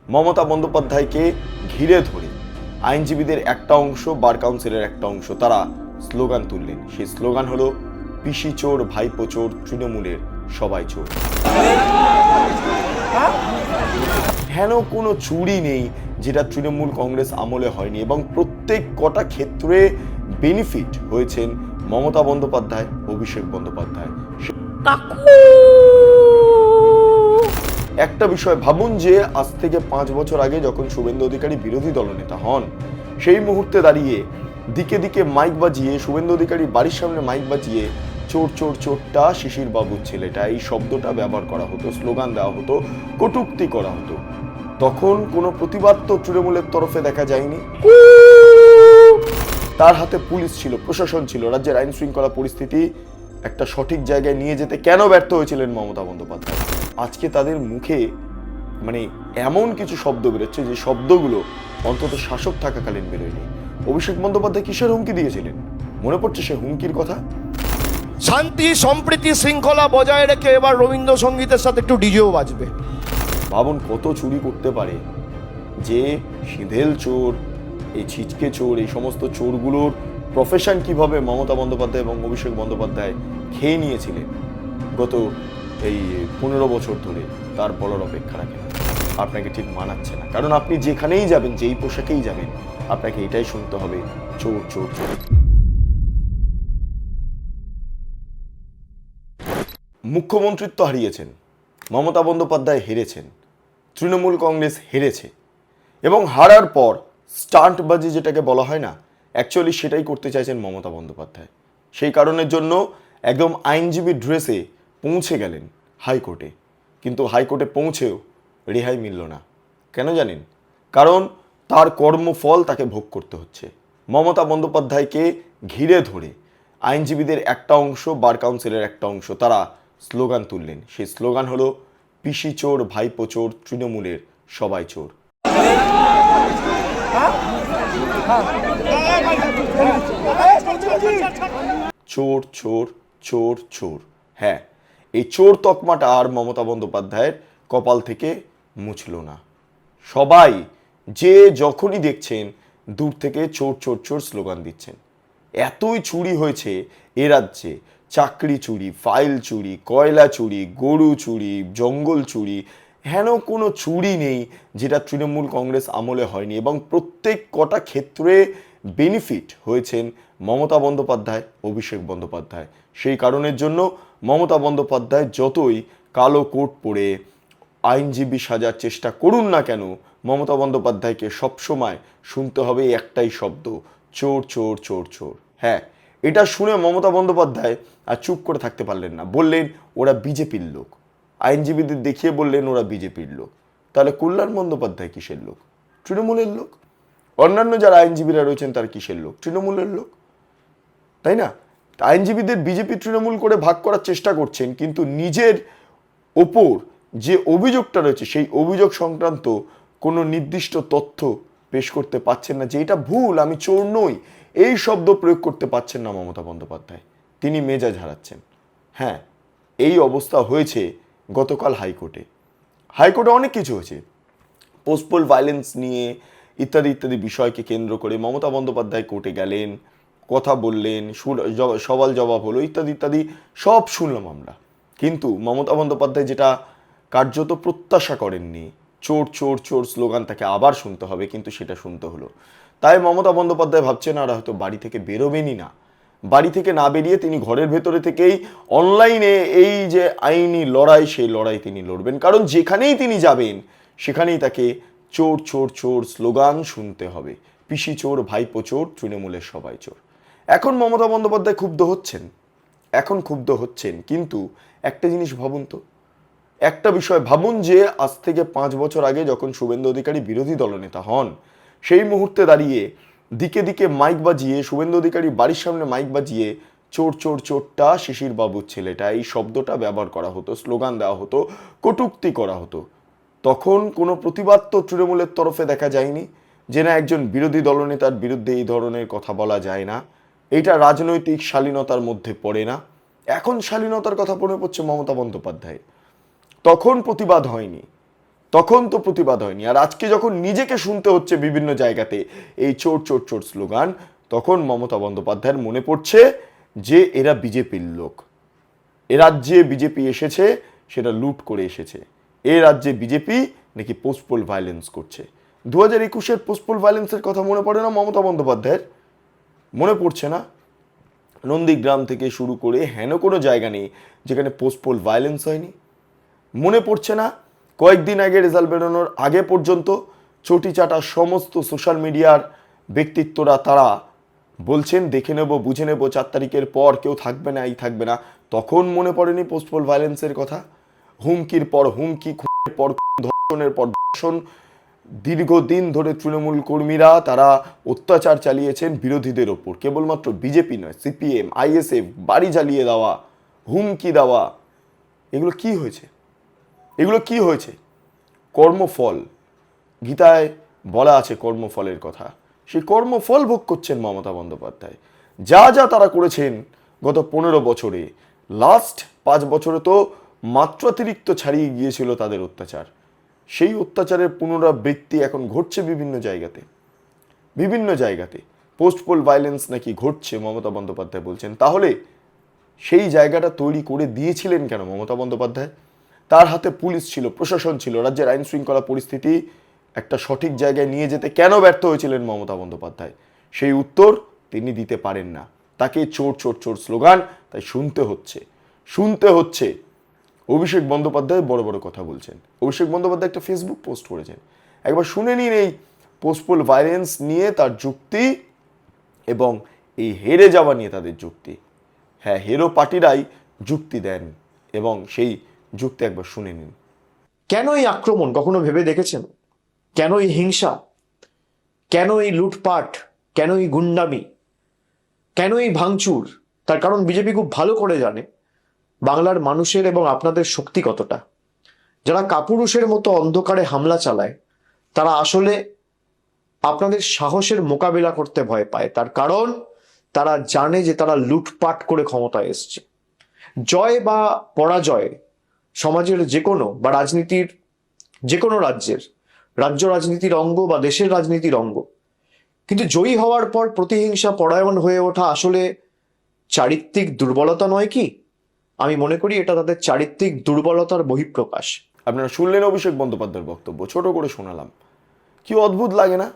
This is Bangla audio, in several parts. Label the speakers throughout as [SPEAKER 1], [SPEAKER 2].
[SPEAKER 1] মমতা বন্দ্যোপাধ্যায়কে ঘিরে ধরে আইনজীবীদের একটা অংশ, বার কাউন্সিলের একটা অংশ, তারা স্লোগান তুললেন। সেই স্লোগান হলো পিসি চোর, ভাইপো চোর, তৃণমূলের সবাই চোর। হেন কোনো চুরি নেই যেটা তৃণমূল কংগ্রেস আমলে হয়নি, এবং প্রত্যেক কটা ক্ষেত্রে বেনিফিট হয়েছেন মমতা বন্দ্যোপাধ্যায়, অভিষেক বন্দ্যোপাধ্যায়। একটা বিষয় ভাবুন যে আজ থেকে 5 বছর আগে যখন শুভেন্দু অধিকারী বিরোধী দলনেতা হন, সেই মুহূর্তে দাঁড়িয়ে দিকে দিকে মাইক বাজিয়ে, শুভেন্দু অধিকারী বাড়ির সামনে মাইক বাজিয়ে চোর চোর চোরটা শিশির বাবুর ছেলেটা, এই শব্দটা ব্যবহার করা হতো, স্লোগান দেওয়া হতো, কটূক্তি করা হতো। তখন কোনো প্রতিবাদ তো তৃণমূলের তরফে দেখা যায়নি। তার হাতে পুলিশ ছিল, প্রশাসন ছিল, রাজ্যের আইন শৃঙ্খলা পরিস্থিতি একটা সঠিক জায়গায় নিয়ে যেতে কেন ব্যর্থ হয়েছিলেন মমতা বন্দ্যোপাধ্যায়? আজকে তাদের মুখে মানে এমন কিছু শব্দ বেরোচ্ছে যে শব্দগুলো অন্তত শাসক থাকাকালীন বেরোয়নি। অভিষেক বন্দ্যোপাধ্যায় কিসের হুমকি দিয়েছিলেন? মনে পড়ছে সে হুমকির কথা?
[SPEAKER 2] শান্তি সম্প্রীতি শৃঙ্খলা বজায় রেখে এবার রবীন্দ্রসঙ্গীতের সাথে একটু ডিজেও বাজবে।
[SPEAKER 1] ভাবুন কত চুরি করতে পারে যে সিঁধেল চোর, এই ছিচকে চোর, এই সমস্ত চোরগুলোর প্রফেশন কিভাবে মমতা বন্দ্যোপাধ্যায় এবং অভিষেক বন্দ্যোপাধ্যায় খেয়ে নিয়েছিলেন গত এই 15 বছর ধরে, তার বলার অপেক্ষা রাখে না। আপনাকে ঠিক মানাচ্ছে না, কারণ আপনি যেখানেই যাবেন, যেই পোশাকেই যাবেন, আপনাকে এটাই শুনতে হবে, চোর চোর চোর। মুখ্যমন্ত্রিত্ব হারিয়েছেন, মমতা বন্দ্যোপাধ্যায় হেরেছেন, তৃণমূল কংগ্রেস হেরেছে, এবং হারার পর স্টান্টবাজি যেটাকে বলা হয় না, অ্যাকচুয়ালি সেটাই করতে চাইছেন মমতা বন্দ্যোপাধ্যায়। সেই কারণের জন্য একদম আইনজীবী ড্রেসে পৌঁছে গেলেন হাইকোর্টে, কিন্তু হাইকোর্টে পৌঁছেও রেহাই মিলল না। কেন জানেন? কারণ তার কর্মফল তাকে ভোগ করতে হচ্ছে। মমতা বন্দ্যোপাধ্যায়কে ঘিরে ধরে আইনজীবীদের একটা অংশ, বার কাউন্সিলের একটা অংশ, তারা স্লোগান তুললেন। সেই স্লোগান হলো পিসি চোর, ভাইপো চোর, তৃণমূলের সবাই চোর। চোর চোর চোর চোর। হ্যাঁ, এই চোর তকমাটা আর মমতা বন্দ্যোপাধ্যায়ের কপাল থেকে মুছল না। সবাই যে যখনই দেখছেন দূর থেকে চোর চোর চোর স্লোগান দিচ্ছেন। এতই চুরি হয়েছে এ রাজ্যে, চাকরি চুরি, ফাইল চুরি, কয়লা চুরি, গরু চুরি, জঙ্গল চুরি, হেন কোনো চুরি নেই যেটা তৃণমূল কংগ্রেস আমলে হয়নি, এবং প্রত্যেক কটা ক্ষেত্রে বেনিফিট হয়েছেন মমতা বন্দ্যোপাধ্যায়, অভিষেক বন্দ্যোপাধ্যায়। সেই কারণের জন্য মমতা বন্দ্যোপাধ্যায় যতই কালো কোট পরে আইনজীবী সাজার চেষ্টা করুন না কেন, মমতা বন্দ্যোপাধ্যায়কে সবসময় শুনতে হবে একটাই শব্দ, চোর চোর চোর চোর। হ্যাঁ, এটা শুনে মমতা বন্দ্যোপাধ্যায় আর চুপ করে থাকতে পারলেন না, বললেন ওরা বিজেপির লোক। আইনজীবীদের দেখিয়ে বললেন ওরা বিজেপির লোক। তাহলে কল্যাণ বন্দ্যোপাধ্যায় কিসের লোক? তৃণমূলের লোক। অন্যান্য যারা আইনজীবীরা রয়েছেন তার কিসের লোক? তৃণমূলের লোক, তাই না? আইনজীবীদের বিজেপি তৃণমূল করে ভাগ করার চেষ্টা করছেন, কিন্তু নিজের ওপর যে অভিযোগটা রয়েছে সেই অভিযোগ সংক্রান্ত কোনো নির্দিষ্ট তথ্য পেশ করতে পারছেন না, যে এটা ভুল, আমি চোর নই, এই শব্দ প্রয়োগ করতে পারছেন না মমতা বন্দ্যোপাধ্যায়। তিনি মেজাজ হারাচ্ছেন। হ্যাঁ, এই অবস্থা হয়েছে গতকাল হাইকোর্টে। হাইকোর্টে অনেক কিছু হয়েছে, পোস্টপোল ভায়োলেন্স নিয়ে ইত্যাদি ইত্যাদি বিষয়কে কেন্দ্র করে মমতা বন্দ্যোপাধ্যায় কোর্টে গেলেন, কথা বললেন, সওয়াল জবাব হলো, ইত্যাদি ইত্যাদি সব শুনলাম আমরা। কিন্তু মমতা বন্দ্যোপাধ্যায় যেটা কার্যত প্রত্যাশা করেননি, চোর চোর চোর স্লোগান তাকে আবার শুনতে হবে, কিন্তু সেটা শুনতে হলো। তাই মমতা বন্দ্যোপাধ্যায় ভাবছেন আর হয়তো বাড়ি থেকে বেরোবেনই না। বাড়ি থেকে না বেরিয়ে তিনি ঘরের ভেতরে থেকেই অনলাইনে এই যে আইনি লড়াই, সেই লড়াই তিনি লড়বেন, কারণ যেখানেই তিনি যাবেন সেখানেই তাকে চোর চোর চোর স্লোগান শুনতে হবে। পিসি চোর, ভাইপো চোর, তৃণমূলের সবাই চোর। এখন মমতা বন্দ্যোপাধ্যায় ক্ষুব্ধ হচ্ছেন, কিন্তু একটা জিনিস ভাবুন তো, একটা বিষয় ভাবুন যে আজ থেকে 5 বছর আগে যখন শুভেন্দু অধিকারী বিরোধী দলনেতা হন, সেই মুহূর্তে দাঁড়িয়ে দিকে দিকে মাইক বাজিয়ে, শুভেন্দু অধিকারী বাড়ির সামনে মাইক বাজিয়ে চোর চোর চোরটা শিশির বাবুর ছেলেটা, এই শব্দটা ব্যবহার করা হতো, স্লোগান দেওয়া হতো, কটূক্তি করা হতো। তখন কোনো প্রতিবাদ তো তৃণমূলের তরফে দেখা যায়নি, যে না একজন বিরোধী দলনেতার বিরুদ্ধে এই ধরনের কথা বলা যায় না, এটা রাজনৈতিক শালীনতার মধ্যে পড়ে না। এখন শালীনতার কথা মনে পড়ছে মমতা বন্দ্যোপাধ্যায়। তখন প্রতিবাদ হয়নি, তখন তো প্রতিবাদ হয়নি। আর আজকে যখন নিজেকে শুনতে হচ্ছে বিভিন্ন জায়গাতে এই চোর চোর চোর স্লোগান, তখন মমতা বন্দ্যোপাধ্যায়ের মনে পড়ছে যে এরা বিজেপির লোক। এ রাজ্যে বিজেপি এসেছে, সেটা লুট করে এসেছে। এ রাজ্যে বিজেপি নাকি পোস্টপোল ভায়োলেন্স করছে। 2021-এর পোস্টপোল ভায়োলেন্সের কথা মনে পড়ে না মমতা বন্দ্যোপাধ্যায়ের? মনে পড়ছে না? নন্দীগ্রাম থেকে শুরু করে হেন কোনো জায়গা নেই যেখানে পোস্টপোল ভায়োলেন্স হয়নি। মনে পড়ছে না কয়েকদিন আগে রেজাল্ট বেরোনোর আগে পর্যন্ত চটি চাটা সমস্ত সোশ্যাল মিডিয়ার ব্যক্তিত্বরা তারা বলছেন দেখে নেব, বুঝে নেব, 4 তারিখের পর কেউ থাকবে না, এই থাকবে না। তখন মনে পড়েনি পোস্টপোল ভায়োলেন্সের কথা? হুমকির পর হুমকি, খুনের পর ধর্ষণের পর ধর্ষণ, দীর্ঘদিন ধরে তৃণমূল কর্মীরা তারা অত্যাচার চালিয়েছেন বিরোধীদের ওপর। কেবলমাত্র বিজেপি নয়, সিপিএম, আইএসএফ, বাড়ি জ্বালিয়ে দেওয়া, হুমকি দেওয়া। এগুলো কি হয়েছে? এগুলো কি হয়েছে? কর্মফল। গীতায় বলা আছে কর্মফলের কথা। সেই কর্মফল ভোগ করছেন মমতা বন্দ্যোপাধ্যায়। যা যা তারা করেছেন গত 15 বছরে, লাস্ট 5 বছরে তো মাত্রাতিরিক্ত ছাড়িয়ে গিয়েছিল তাদের অত্যাচার। সেই অত্যাচারের পুনরাবৃত্তি এখন ঘটছে বিভিন্ন জায়গাতে। বিভিন্ন জায়গাতে পোস্টপোল ভায়োলেন্স নাকি ঘটছে, মমতা বন্দ্যোপাধ্যায় বলছেন। তাহলে সেই জায়গাটা তৈরি করে দিয়েছিলেন কেন মমতা বন্দ্যোপাধ্যায়? তার হাতে পুলিশ ছিল, প্রশাসন ছিল, রাজ্যের আইন শৃঙ্খলা পরিস্থিতি একটা সঠিক জায়গায় নিয়ে যেতে কেন ব্যর্থ হয়েছিলেন মমতা বন্দ্যোপাধ্যায়? সেই উত্তর তিনি দিতে পারেন না। তাকে চোর চোর চোর স্লোগান তাই শুনতে হচ্ছে। অভিষেক বন্দ্যোপাধ্যায় বড় বড় কথা বলছেন। অভিষেক বন্দ্যোপাধ্যায় একটা ফেসবুক পোস্ট করেছেন, একবার শুনে নিন এই পোস্টপোল ভায়োলেন্স নিয়ে তার যুক্তি এবং এই হেরে যাওয়া নিয়ে তাদের যুক্তি। হ্যাঁ, হেরো পার্টিরাই যুক্তি দেন এবং সেই যুক্তি একবার শুনে নিন।
[SPEAKER 3] কেন এই আক্রমণ কখনো ভেবে দেখেছেন? কেন এই হিংসা? কেন এই লুটপাট? কেন এই গুন্ডামি? কেন এই ভাঙচুর? তার কারণ বিজেপি খুব ভালো করে জানে বাংলার মানুষের এবং আপনাদের শক্তি কতটা। যারা কাপুরুষের মতো অন্ধকারে হামলা চালায় তারা আসলে আপনাদের সাহসের মোকাবিলা করতে ভয় পায়। তার কারণ তারা জানে যে তারা লুটপাট করে ক্ষমতায় এসছে। জয় বা পরাজয় সমাজের যে কোনো বা রাজনীতির যে কোনো রাজ্য রাজনীতির অঙ্গ বা দেশের রাজনীতির অঙ্গ। কিন্তু জয়ী হওয়ার পর প্রতিহিংসা পরায়ণ হয়ে ওঠা আসলে চারিত্রিক দুর্বলতা নয় কি? আমি মনে করি এটা তাদের চারিত্রিক দুর্বলতার বহিঃপ্রকাশ।
[SPEAKER 1] আপনারা শুনলেন অভিষেক বন্দ্যোপাধ্যায়ের বক্তব্য, ছোট করে শোনালাম। কি অদ্ভুত লাগে না?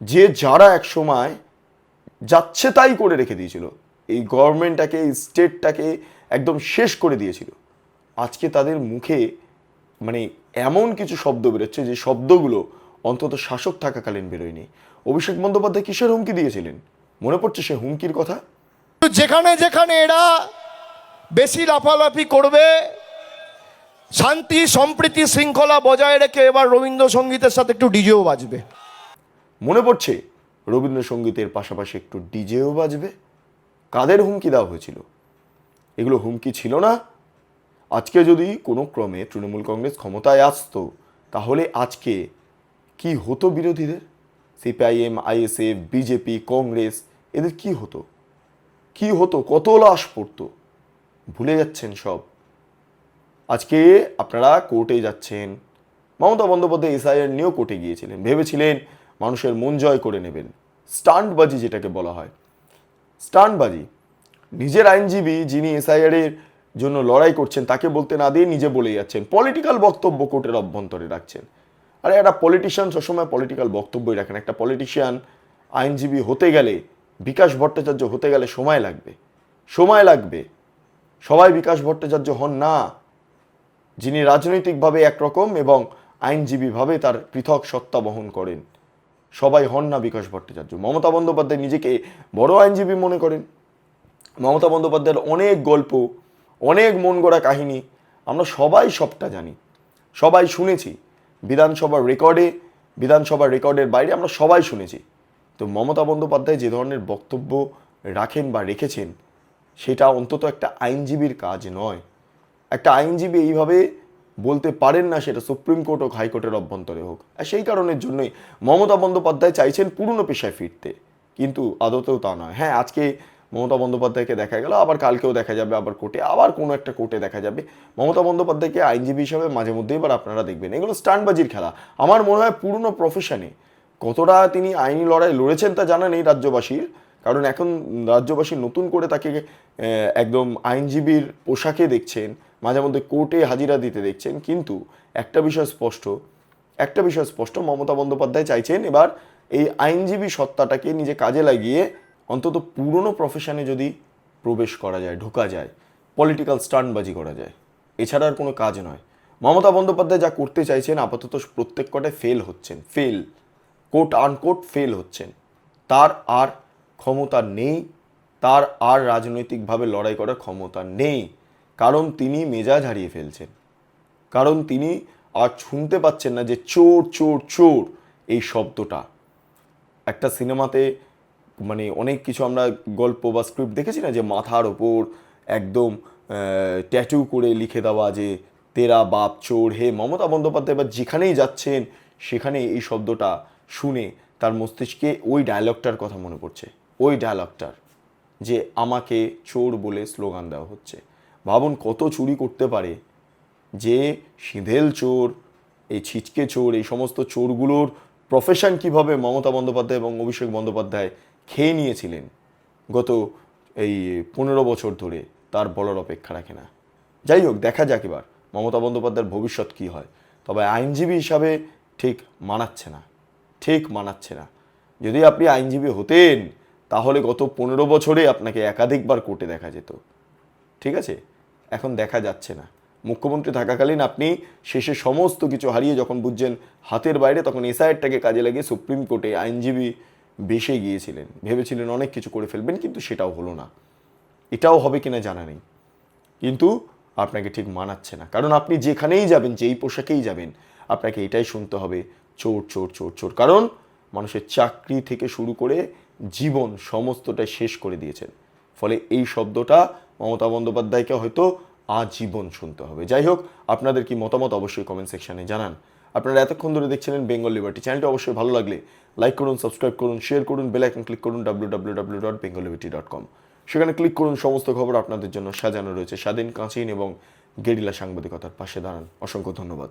[SPEAKER 1] যে যারা এক সময় যাচ্ছে তাই করে রেখে দিয়েছিল, এই গভর্নমেন্টটাকে, এই স্টেটটাকে একদম শেষ করে দিয়েছিল, আজকে তাদের মুখে মানে এমন কিছু শব্দ বেরোচ্ছে যে শব্দগুলো অন্তত শাসক থাকাকালীন বেরোয়নি। অভিষেক বন্দ্যোপাধ্যায় কিসের হুমকি দিয়েছিলেন? মনে পড়ছে সে হুমকির কথা?
[SPEAKER 2] যেখানে যেখানে এরা বেশি লাফালাফি করবে, শান্তি সম্প্রীতি শৃঙ্খলা বজায় রেখে এবার রবীন্দ্রসঙ্গীতের সাথে একটু ডিজেও বাজবে।
[SPEAKER 1] মনে পড়ছে রবীন্দ্রসঙ্গীতের পাশাপাশি একটু ডিজেও বাজবে। কাদের হুমকি দেওয়া হয়েছিল? এগুলো হুমকি ছিল না। আজকে যদি কোনো ক্রমে তৃণমূল কংগ্রেস ক্ষমতায় আসতো, তাহলে আজকে কি হতো বিরোধীদের? সিপিআইএম, আইএসএফ, বিজেপি, কংগ্রেস, এদের কি হতো? কি হতো? কত লাশ পড়তো? ভুলে যাচ্ছেন সব। আজকে আপনারা কোর্টে যাচ্ছেন। মমতা বন্দ্যোপাধ্যায় এসআইআর নিয়েও কোর্টে গিয়েছিলেন, ভেবেছিলেন মানুষের মন জয় করে নেবেন। স্টান্টবাজি যেটাকে বলা হয়, স্টান্টবাজি। নিজের আইনজীবী যিনি এসআইআর এর জন্য লড়াই করছেন তাকে বলতে না দিয়ে নিজে বলে যাচ্ছেন, পলিটিক্যাল বক্তব্য কোর্টের অভ্যন্তরে রাখছেন। আরে একটা পলিটিশিয়ান সবসময় পলিটিক্যাল বক্তব্যই রাখেন। একটা পলিটিশিয়ান আইনজীবী হতে গেলে, বিকাশ ভট্টাচার্য হতে গেলে সময় লাগবে। সবাই বিকাশ ভট্টাচার্য হন না। যিনি রাজনৈতিকভাবে একরকম এবং আইনজীবীভাবে তার পৃথক সত্তা বহন করেন, সবাই হন না বিকাশ ভট্টাচার্য। মমতা বন্দ্যোপাধ্যায় নিজেকে বড় আইনজীবী মনে করেন। মমতা বন্দ্যোপাধ্যায়ের অনেক গল্প, অনেক মন গড়া কাহিনী আমরা সবাই সবটা জানি, সবাই শুনেছি। বিধানসভার রেকর্ডের বাইরে আমরা সবাই শুনেছি। তো মমতা বন্দ্যোপাধ্যায় যে ধরনের বক্তব্য রাখেন বা রেখেছেন, সেটা অন্তত একটা আইনজীবীর কাজ নয়। একটা আইনজীবী এইভাবে বলতে পারেন না, সেটা সুপ্রিম কোর্ট হোক, হাইকোর্টের অভ্যন্তরে হোক। আর সেই কারণের জন্যই মমতা বন্দ্যোপাধ্যায় চাইছেন পুরনো পেশায় ফিরতে, কিন্তু আদতেও তা নয়। হ্যাঁ, আজকে মমতা বন্দ্যোপাধ্যায়কে দেখা গেল, আবার কালকেও দেখা যাবে, আবার কোর্টে, আবার কোনো একটা কোর্টে দেখা যাবে মমতা বন্দ্যোপাধ্যায়কে আইনজীবী হিসাবে মাঝে মধ্যেই এবার আপনারা দেখবেন। এগুলো স্টান্টবাজির খেলা। আমার মনে হয় পুরনো প্রফেশনে কতটা তিনি আইনি লড়াই লড়েছেন তা জানা নেই রাজ্যবাসীর, কারণ এখন রাজ্যবাসী নতুন করে তাকে একদম আইনজীবীর পোশাকে দেখছেন, মাঝে মধ্যে কোর্টে হাজিরা দিতে দেখছেন। কিন্তু একটা বিষয় স্পষ্ট, মমতা বন্দ্যোপাধ্যায় চাইছেন এবার এই আইনজীবী সত্তাটাকে নিজে কাজে লাগিয়ে অন্তত পুরনো প্রফেশনে যদি প্রবেশ করা যায়, ঢোকা যায়, পলিটিক্যাল স্টান্টবাজি করা যায়, এছাড়া আর কোনো কাজ নয়। মমতা বন্দ্যোপাধ্যায় যা করতে চাইছেন আপাতত প্রত্যেক কটায় ফেল হচ্ছেন, কোট আনকোট ফেল হচ্ছেন। তার আর ক্ষমতা নেই, তার আর রাজনৈতিকভাবে লড়াই করার ক্ষমতা নেই, কারণ তিনি মেজাজ হারিয়ে ফেলছেন, কারণ তিনি আর শুনতে পাচ্ছেন না যে চোর চোর চোর এই শব্দটা। একটা সিনেমাতে মানে অনেক কিছু আমরা গল্প বা স্ক্রিপ্ট দেখেছি না, যে মাথার ওপর একদম ট্যাটু করে লিখে দেওয়া যে তেরা বাপ চোর। হে মমতা বন্দ্যোপাধ্যায় এবার যেখানেই যাচ্ছেন সেখানে এই শব্দটা শুনে তার মস্তিষ্কে ওই ডায়লগটার কথা মনে পড়ছে, ওই ডায়লগটার, যে আমাকে চোর বলে স্লোগান দেওয়া হচ্ছে। ভাবুন কত চুরি করতে পারে, যে সিঁধেল চোর, এই ছিচকে চোর, এই সমস্ত চোরগুলোর প্রফেশন কিভাবে মমতা বন্দ্যোপাধ্যায় এবং অভিষেক বন্দ্যোপাধ্যায় খেয়ে নিয়েছিলেন গত এই 15 বছর ধরে, তার বলার অপেক্ষা রাখে না। যাই হোক, দেখা যাক এবার মমতা বন্দ্যোপাধ্যায়ের ভবিষ্যৎ কী হয়। তবে আইনজীবী হিসাবে ঠিক মানাচ্ছে না। যদি আপনি আইনজীবী হতেন তাহলে গত 15 বছরে আপনাকে একাধিকবার কোর্টে দেখা যেত, ঠিক আছে? এখন দেখা যাচ্ছে না। মুখ্যমন্ত্রী থাকাকালীন আপনি শেষে সমস্ত কিছু হারিয়ে যখন বুঝছেন হাতের বাইরে, তখন এসআইআরটাকে কাজে লাগিয়ে সুপ্রিম কোর্টে আইনজীবী বেসে গিয়েছিলেন, ভেবেছিলেন অনেক কিছু করে ফেলবেন, কিন্তু সেটাও হলো না। এটাও হবে কিনা জানা নেই, কিন্তু আপনাকে ঠিক মানাচ্ছে না। কারণ আপনি যেখানেই যাবেন, যেই পোশাকেই যাবেন, আপনাকে এটাই শুনতে হবে, চোর চোর চোর চোর। কারণ মানুষের চাকরি থেকে শুরু করে জীবন সমস্তটাই শেষ করে দিয়েছেন। ফলে এই শব্দটা মমতা বন্দ্যোপাধ্যায়কে হয়তো আজীবন শুনতে হবে। যাই হোক, আপনাদের কি মতামত অবশ্যই কমেন্ট সেকশনে জানান। আপনারা এতক্ষণ ধরে দেখছিলেন বেঙ্গল লিবার্টি চ্যানেলটি। অবশ্যই ভালো লাগলে লাইক করুন, সাবস্ক্রাইব করুন, শেয়ার করুন, বেল আইকন ক্লিক করুন www.bengalliberty.com। সেখানে ক্লিক করুন, সমস্ত খবর আপনাদের জন্য সাজানো রয়েছে। স্বাধীন, কাঁচিন এবং গেরিলা সাংবাদিকতার পাশে দাঁড়ান। অসংখ্য ধন্যবাদ।